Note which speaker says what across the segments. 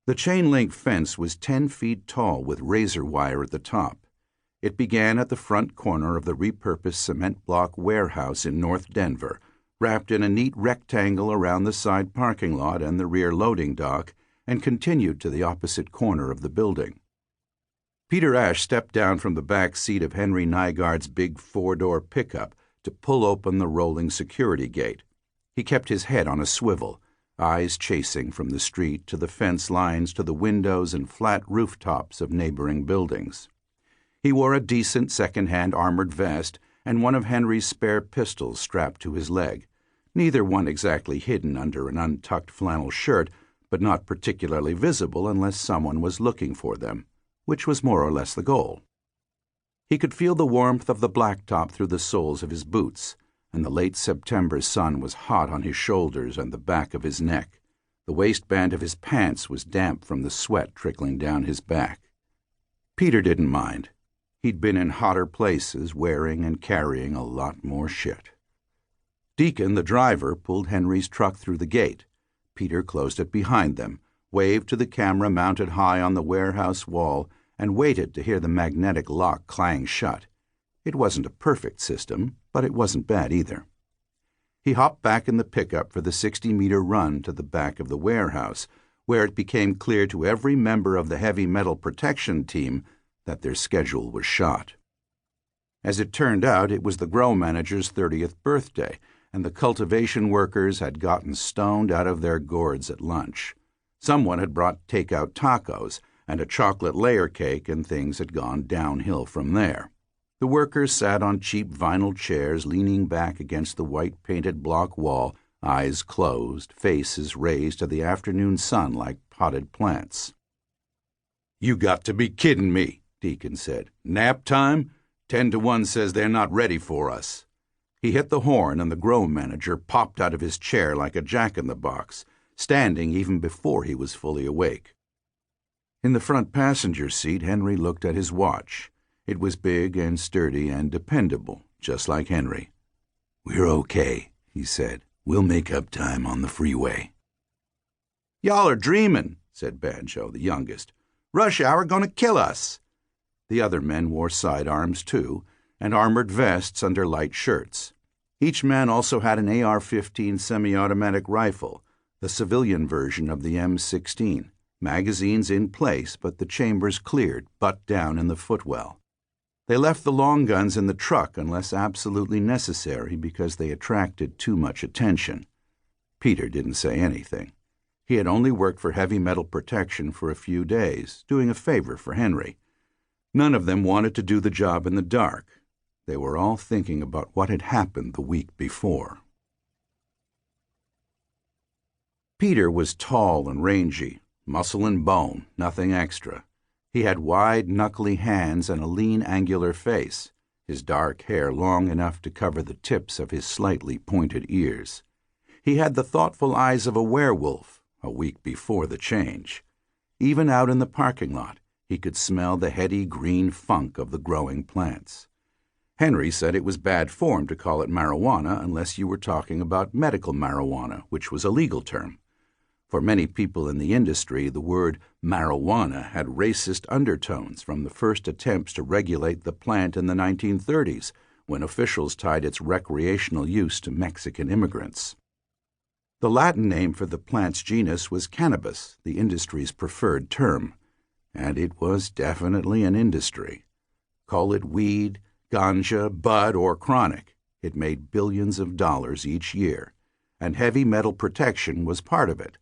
Speaker 1: The chain-link fence was 10 feet tall with razor wire at the top. It began at the front corner of the repurposed cement block warehouse in North Denver, wrapped in a neat rectangle around the side parking lot and the rear loading dock, and continued to the opposite corner of the building. Peter Ashe stepped down from the back seat of Henry Nygaard's big 4-door pickup to pull open the rolling security gate. He kept his head on a swivel, eyes chasing from the street to the fence lines to the windows and flat rooftops of neighboring buildings. He wore a decent second-hand armored vest and one of Henry's spare pistols strapped to his leg, neither one exactly hidden under an untucked flannel shirt, but not particularly visible unless someone was looking for them, which was more or less the goal. He could feel the warmth of the blacktop through the soles of his boots, and the late September sun was hot on his shoulders and the back of his neck. The waistband of his pants was damp from the sweat trickling down his back. Peter didn't mind. He'd been in hotter places wearing and carrying a lot more shit. Deacon, the driver, pulled Henry's truck through the gate. Peter closed it behind them, waved to the camera mounted high on the warehouse wall, and waited to hear the magnetic lock clang shut. It wasn't a perfect system, but it wasn't bad either. He hopped back in the pickup for the 60-meter run to the back of the warehouse, where it became clear to every member of the heavy metal protection team that their schedule was shot. As it turned out, it was the grow manager's 30th birthday, and the cultivation workers had gotten stoned out of their gourds at lunch. Someone had brought takeout tacos and a chocolate layer cake, and things had gone downhill from there. The workers sat on cheap vinyl chairs leaning back against the white-painted block wall, eyes closed, faces raised to the afternoon sun like potted plants. "You got to be kidding me," Deacon said. "Nap time? 10-1 says they're not ready for us." He hit the horn, and the grow manager popped out of his chair like a jack-in-the-box, standing even before he was fully awake. In the front passenger seat, Henry looked at his watch. It was big and sturdy and dependable, just like Henry. "We're okay," he said. "We'll make up time on the freeway." "Y'all are dreaming," said Banjo, the youngest. "Rush hour gonna kill us." The other men wore sidearms, too, and armored vests under light shirts. Each man also had an AR-15 semi-automatic rifle, the civilian version of the M16, magazines in place but the chambers cleared, butt down in the footwell. They left the long guns in the truck unless absolutely necessary because they attracted too much attention. Peter didn't say anything. He had only worked for heavy metal protection for a few days, doing a favor for Henry. None of them wanted to do the job in the dark. They were all thinking about what had happened the week before. Peter was tall and rangy, muscle and bone, nothing extra. He had wide, knuckly hands and a lean, angular face, his dark hair long enough to cover the tips of his slightly pointed ears. He had the thoughtful eyes of a werewolf, a week before the change. Even out in the parking lot, he could smell the heady green funk of the growing plants. Henry said it was bad form to call it marijuana unless you were talking about medical marijuana, which was a legal term. For many people in the industry, the word marijuana had racist undertones from the first attempts to regulate the plant in the 1930s, when officials tied its recreational use to Mexican immigrants. The Latin name for the plant's genus was cannabis, the industry's preferred term. And it was definitely an industry. Call it weed, ganja, bud, or chronic. It made billions of dollars each year, and heavy metal protection was part of it.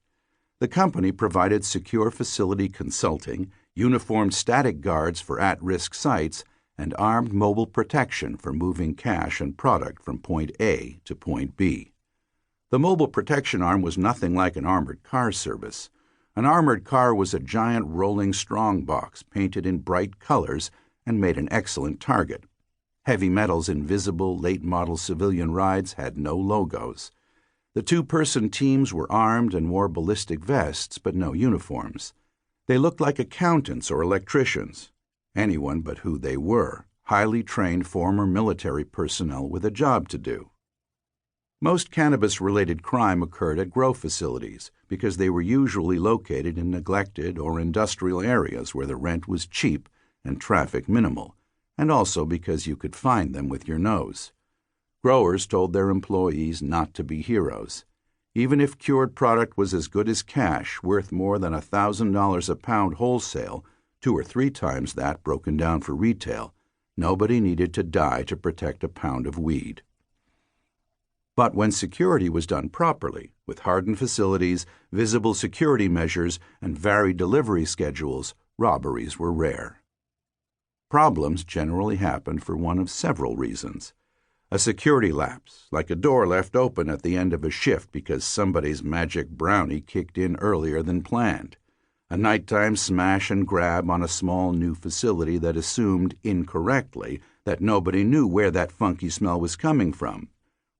Speaker 1: The company provided secure facility consulting, uniformed static guards for at-risk sites, and armed mobile protection for moving cash and product from point A to point B. The mobile protection arm was nothing like an armored car service. An armored car was a giant rolling strongbox painted in bright colors and made an excellent target. Heavy Metal's invisible late-model civilian rides had no logos. The two-person teams were armed and wore ballistic vests but no uniforms. They looked like accountants or electricians, anyone but who they were, highly trained former military personnel with a job to do. Most cannabis-related crime occurred at grow facilities because they were usually located in neglected or industrial areas where the rent was cheap and traffic minimal, and also because you could find them with your nose. Growers told their employees not to be heroes. Even if cured product was as good as cash, worth more than $1,000 a pound wholesale, 2 or 3 times that broken down for retail, nobody needed to die to protect a pound of weed. But when security was done properly, with hardened facilities, visible security measures, and varied delivery schedules, robberies were rare. Problems generally happened for one of several reasons. A security lapse, like a door left open at the end of a shift because somebody's magic brownie kicked in earlier than planned. A nighttime smash and grab on a small new facility that assumed, incorrectly, that nobody knew where that funky smell was coming from.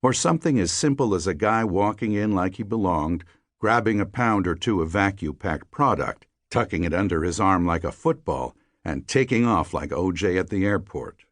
Speaker 1: Or something as simple as a guy walking in like he belonged, grabbing a pound or 2 of vacuum-packed product, tucking it under his arm like a football, and taking off like O.J. at the airport.